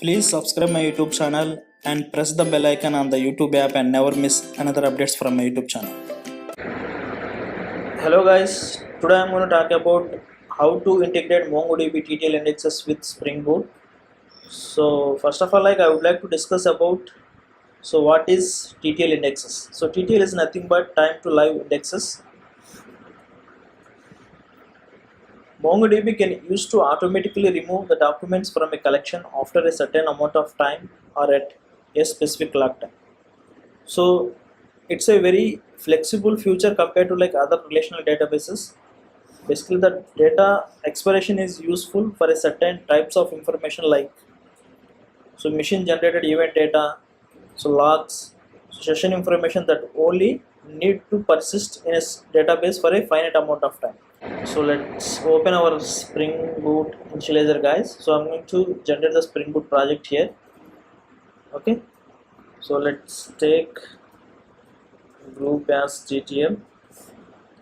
Please subscribe my YouTube channel and press the bell icon on the YouTube app and never miss another updates from my YouTube channel. Hello guys, today I'm going to talk about how to integrate MongoDB TTL indexes with Spring Boot. So first of all, I would like to discuss about what is TTL indexes. So TTL is nothing but time to live indexes. MongoDB can use to automatically remove the documents from a collection after a certain amount of time or at a specific clock time. So it's a very flexible feature compared to like other relational databases. Basically, the data expiration is useful for a certain types of information like machine generated event data, logs, session information that only need to persist in a database for a finite amount of time. So let's open our Spring Boot initializer, guys. So I'm going to generate the Spring Boot project here. Okay, so let's take group as TTL,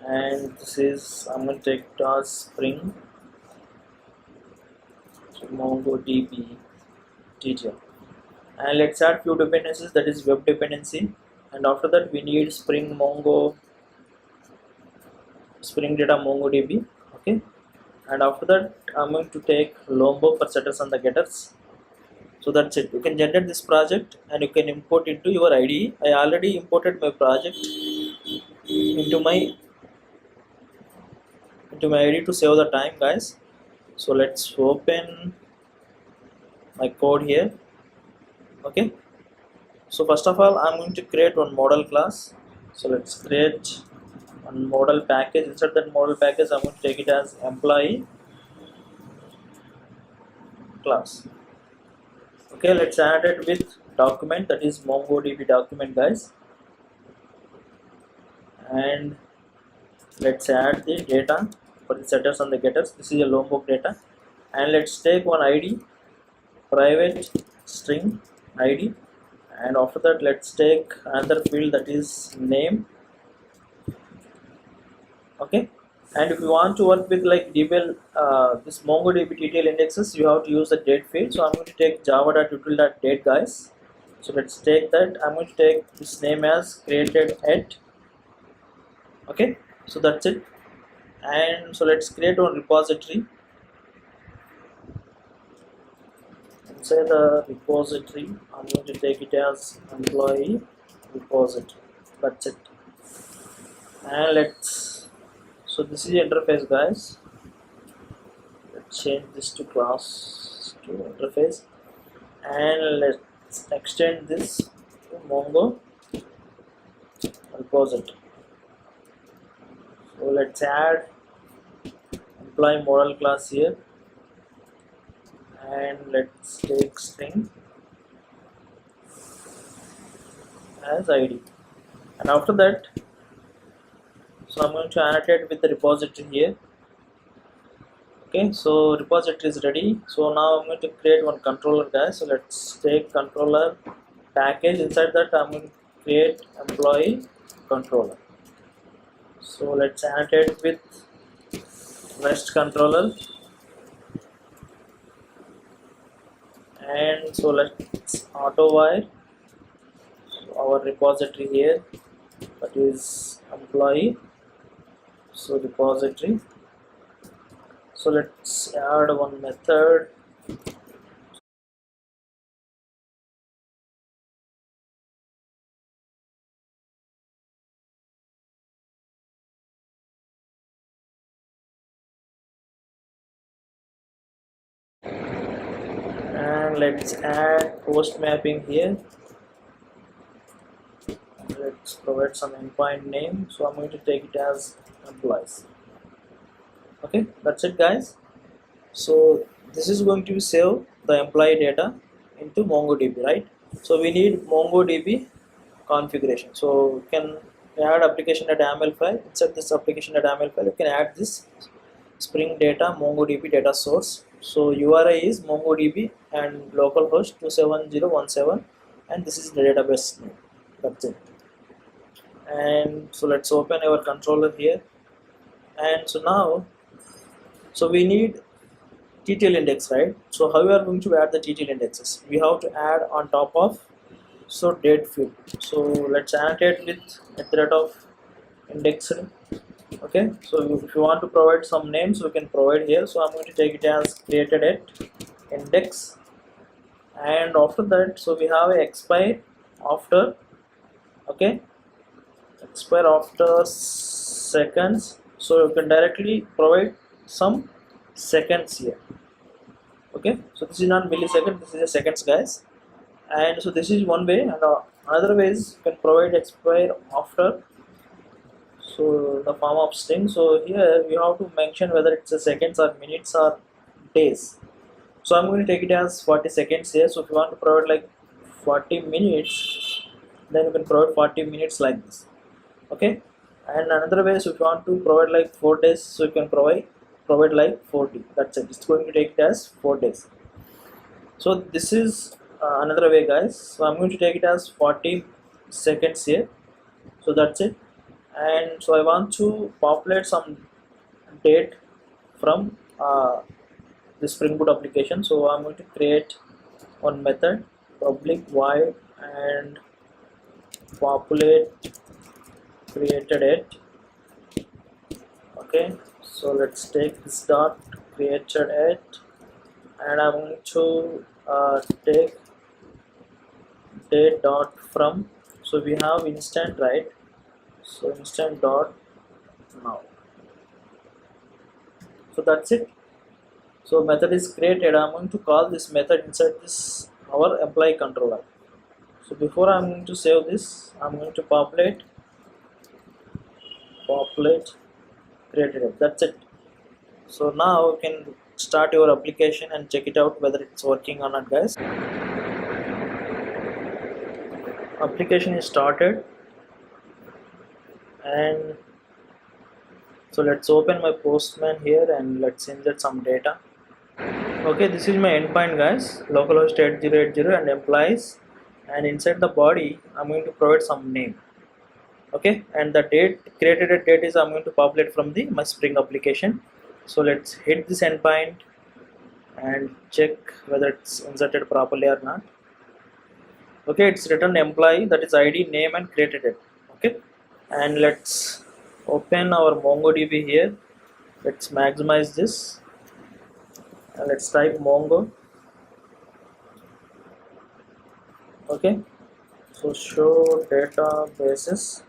and this is I'm going to take it as Spring MongoDB TTL, and let's add few dependencies, that is web dependency, and after that we need Spring Data MongoDB. Okay, and after that I'm going to take Lombo for setters and the getters. So that's it. You can generate this project and you can import into your IDE. I already imported my project into my IDE to save the time, guys. So let's open my code here. Okay, so first of all I'm going to create one model class. So let's create one model package. Inside that model package I'm going to take it as employee class. Okay, let's add it with document, that is MongoDB document, guys, and let's add the data for the setters and the getters. This is a Lombok data, and let's take one ID, private string ID, and after that let's take another field, that is name. Okay, and if you want to work with like DBL, this MongoDB TTL indexes, you have to use the date field. So I'm going to take java.util.date, guys. So let's take that. I'm going to take this name as created at. Okay, so that's it. And so let's create one repository. Inside the repository I'm going to take it as employee repository. That's it. And so this is the interface, guys. Let's change this to class to interface, and let's extend this to Mongo repository. So let's add employee model class here, and let's take string as ID, and after that, so I'm going to annotate with the repository here. Okay, so repository is ready. So now I'm going to create one controller, guys. So let's take controller package. Inside that I'm going to create employee controller. So let's annotate with REST controller, and so let's auto wire our repository here, that is employee. So repository. So let's add one method. And let's add post mapping here. Let's provide some endpoint name. So I'm going to take it as employees. Okay, that's it, guys. So this is going to save the employee data into MongoDB, right? So we need MongoDB configuration. So you can add application.yaml file. Inside this application.yaml file you can add this Spring Data MongoDB data source. So URI is MongoDB and localhost 27017, and this is the database name. That's it. And so let's open our controller here, and so now we need TTL index, right? So how we are going to add the TTL indexes? We have to add on top of so date field. So let's annotate with at the rate of indexed. Okay, so if you want to provide some names, we can provide here. So I'm going to take it as created at index, and after that, so we have a expire after. Okay, expire after seconds. So you can directly provide some seconds here. Okay, so this is not millisecond, this is a seconds, guys. And so this is one way, and another way is you can provide expire after, so the form of string. So here we have to mention whether it's a seconds or minutes or days. So I'm going to take it as 40 seconds here. So if you want to provide like 40 minutes, then you can provide 40 minutes like this. Okay, and another way, so if you want to provide like 4 days, so you can provide like 40. That's it, it's going to take it as 4 days. So this is another way, guys. So I'm going to take it as 40 seconds here. So that's it. And so I want to populate some date from the Spring Boot application. So I'm going to create one method, public void and populate created it. Okay, so let's take this dot created it, and I'm going to take date dot from. So we have instant, right? So instant dot now. So that's it. So method is created. I'm going to call this method inside this our employee controller. So before I'm going to save this, I'm going to populate created it. That's it. So now you can start your application and check it out whether it's working or not, guys. Application is started, and so let's open my Postman here and let's insert some data. Okay, this is my endpoint, guys, localhost 8080 and employees, and inside the body I'm going to provide some name. Okay, and the date created at date is I'm going to populate from the my Spring application. So let's hit this endpoint and check whether it's inserted properly or not. Okay, it's written employee, that is ID, name and created it. Okay, and let's open our MongoDB here. Let's maximize this and let's type Mongo. Okay, so show databases,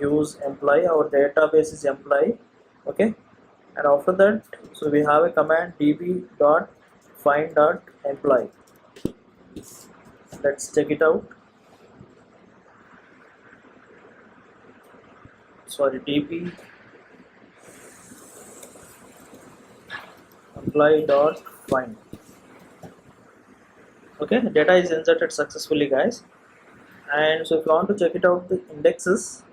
use employee. Our database is employee. Okay, and after that, so we have a command db.find.employee. Let's check it out. Sorry, db employee.find. Okay, data is inserted successfully, guys. And so if you want to check it out the indexes,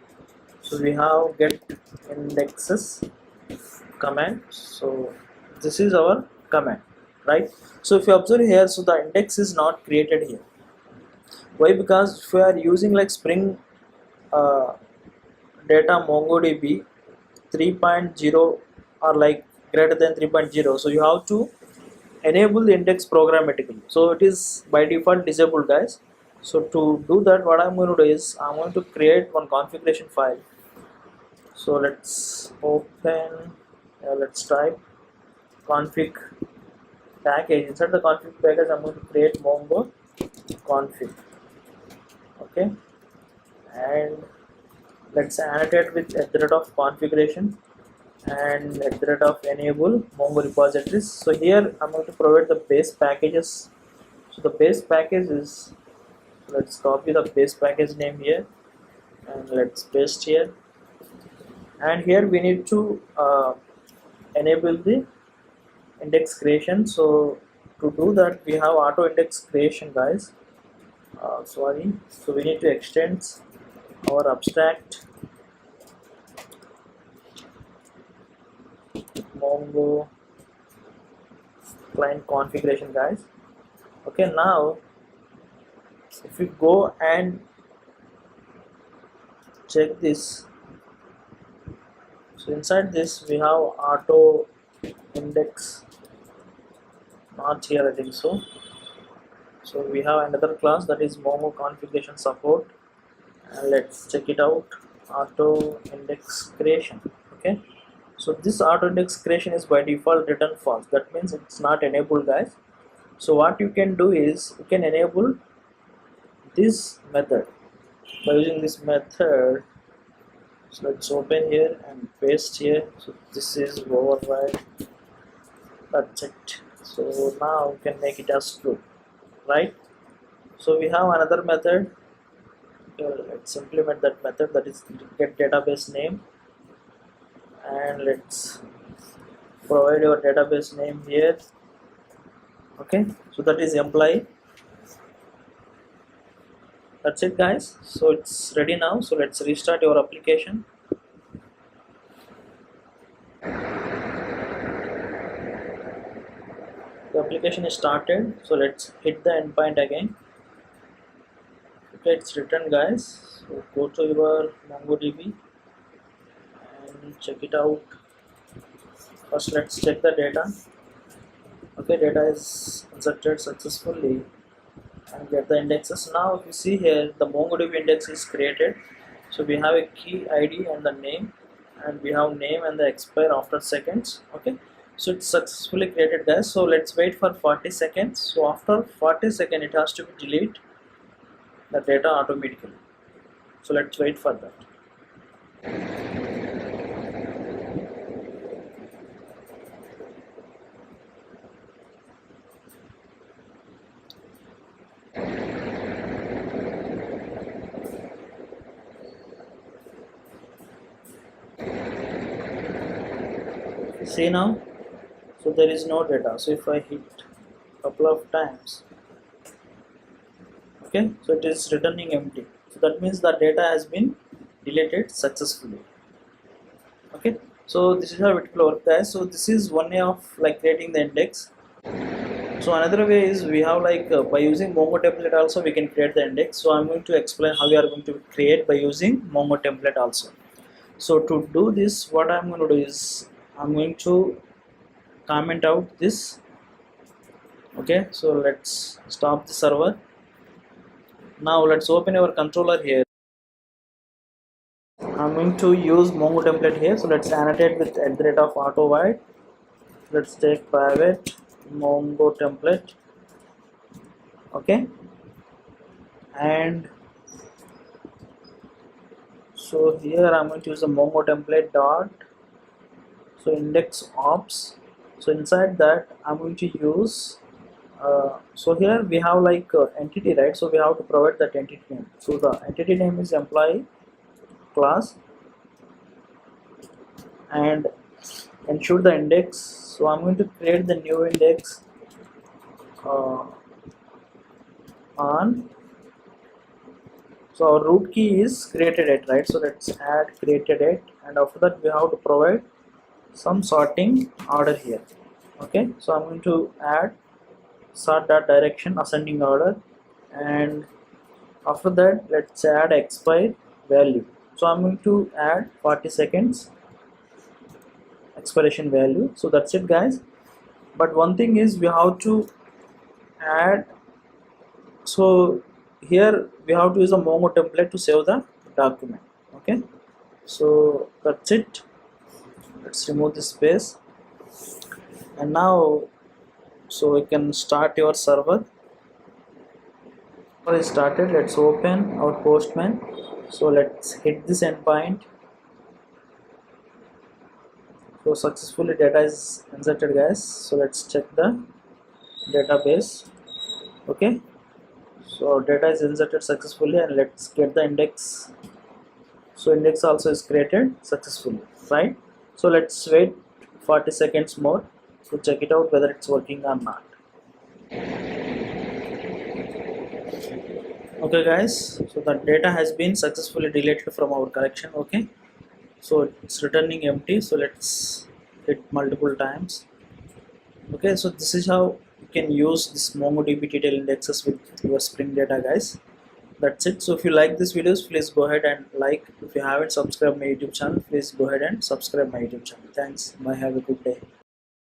so we have get indexes command. So this is our command, right? So if you observe here, so the index is not created here. Why? Because if we are using like Spring data MongoDB 3.0 or like greater than 3.0, so you have to enable the index programmatically. So it is by default disabled, guys. So to do that, what I'm going to do is I'm going to create one configuration file. So let's open, let's type config package. Inside the config package, I'm going to create Mongo config. Okay, and let's annotate with at the rate of configuration and at the rate of enable Mongo repositories. So here I'm going to provide the base packages. So the base package is, let's copy the base package name here and let's paste here. And here we need to enable the index creation. So to do that, we have auto index creation, guys. Sorry, so we need to extend our abstract Mongo client configuration, guys. Okay, now if we go and check this, so inside this we have auto index not here, I think so. So we have another class, that is Mongo configuration support, and let's check it out. Auto index creation. Okay, so this auto index creation is by default written false, that means it's not enabled, guys. So what you can do is you can enable this method by using this method. So let's open here and paste here. So this is override, that's it. So now we can make it as true, right? So we have another method. Let's implement that method, that is get database name, and let's provide your database name here. Okay, so that is employee. That's it, guys. So it's ready now. So let's restart your application. The application is started, so let's hit the endpoint again. Okay, it's written, guys. So go to your MongoDB and check it out. First let's check the data. Okay, data is inserted successfully, and get the indexes. Now if you see here, the MongoDB index is created. So we have a key ID and the name, and we have name and the expire after seconds. Okay, so it's successfully created, guys. So let's wait for 40 seconds. So after 40 seconds it has to be delete the data automatically. So let's wait for that. See now, so there is no data. So if I hit couple of times, okay, so it is returning empty. So that means the data has been deleted successfully. Okay, so this is how it will work, guys. So this is one way of like creating the index. So another way is we have like by using Mongo template also we can create the index. So I'm going to explain how we are going to create by using Mongo template also. So to do this, what I'm going to do is I'm going to comment out this. Okay, so let's stop the server. Now let's open our controller here. I'm going to use Mongo template here. So let's annotate with @auto_void. Let's take private Mongo template. Okay, and so here I'm going to use the Mongo template dot, so index ops. So inside that I'm going to use so here we have like entity, right? So we have to provide that entity name. So the entity name is employee class, and ensure the index. So I'm going to create the new index on. So our root key is created it, right? So let's add created it, and after that we have to provide some sorting order here. Okay, so I'm going to add sort that direction ascending order, and after that let's add expire value. So I'm going to add 40 seconds expiration value. So that's it, guys. But one thing is we have to add, so here we have to use a Mongo template to save the document. Okay, so that's it. Let's remove this space, and now so we can start your server. Is started. Let's open our Postman. So let's hit this endpoint. So successfully data is inserted, guys. So let's check the database. Okay, so data is inserted successfully, and let's get the index. So index also is created successfully, right? So let's wait 40 seconds more to check it out whether it's working or not. Okay, guys, so the data has been successfully deleted from our collection. Okay, so it's returning empty. So let's hit multiple times. Okay, so this is how you can use this MongoDB TTL indexes with your Spring Data, guys. That's it. So if you like this videos, please go ahead and like. If you haven't subscribed my YouTube channel, please go ahead and subscribe my YouTube channel. Thanks. Bye. Have a good day.